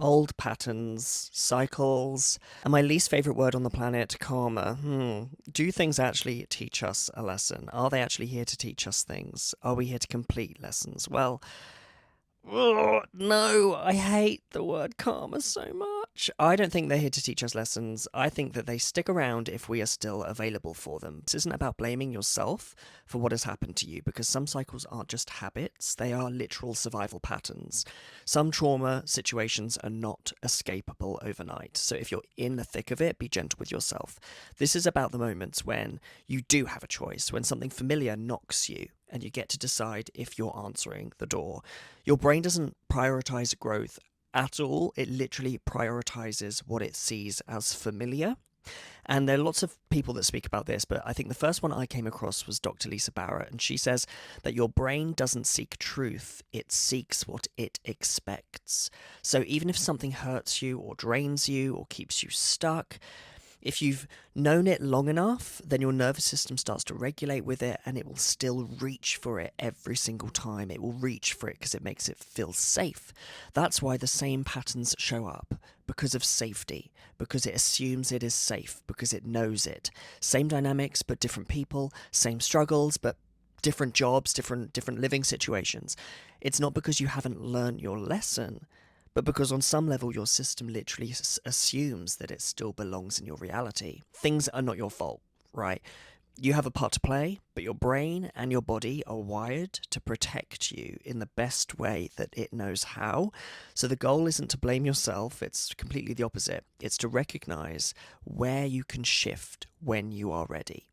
Old patterns, cycles, and my least favorite word on the planet, karma. Do things actually teach us a lesson? Are they actually here to teach us things? Are we here to complete lessons? Well, ugh, no, I hate the word karma so much. I don't think they're here to teach us lessons. I think that they stick around if we are still available for them. This isn't about blaming yourself for what has happened to you, because some cycles aren't just habits, they are literal survival patterns. Some trauma situations are not escapable overnight. So if you're in the thick of it, be gentle with yourself. This is about the moments when you do have a choice, when something familiar knocks you and you get to decide if you're answering the door. Your brain doesn't prioritize growth at all. It literally prioritizes what it sees as familiar. And there are lots of people that speak about this, but I think the first one I came across was Dr. Lisa Barrett, and she says that your brain doesn't seek truth, it seeks what it expects. So even if something hurts you or drains you or keeps you stuck, if you've known it long enough, then your nervous system starts to regulate with it and it will still reach for it every single time. It will reach for it because it makes it feel safe. That's why the same patterns show up, because of safety, because it assumes it is safe, because it knows it. Same dynamics, but different people, same struggles, but different jobs, different living situations. It's not because you haven't learned your lesson, but because on some level your system literally assumes that it still belongs in your reality. Things are not your fault, right? You have a part to play, but your brain and your body are wired to protect you in the best way that it knows how. So the goal isn't to blame yourself, it's completely the opposite. It's to recognize where you can shift when you are ready.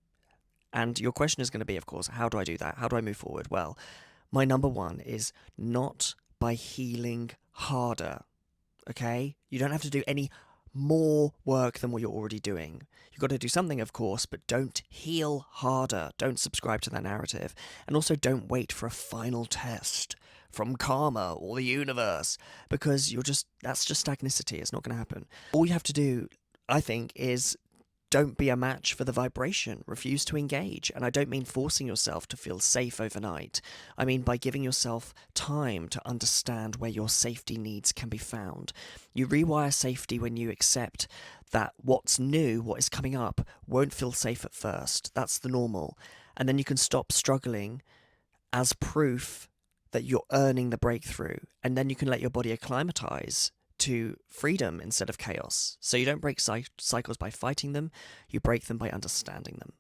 And your question is going to be, of course, how do I do that? How do I move forward? Well, my number one is not by healing harder, okay? You don't have to do any more work than what you're already doing. You've got to do something, of course, but don't heal harder. Don't subscribe to that narrative. And also don't wait for a final test from karma or the universe, because that's just stagnicity. It's not going to happen. All you have to do, I think, is don't be a match for the vibration. Refuse to engage. And I don't mean forcing yourself to feel safe overnight. I mean by giving yourself time to understand where your safety needs can be found. You rewire safety when you accept that what's new, what is coming up, won't feel safe at first. That's the normal. And then you can stop struggling as proof that you're earning the breakthrough. And then you can let your body acclimatize to freedom instead of chaos. So you don't break cycles by fighting them, you break them by understanding them.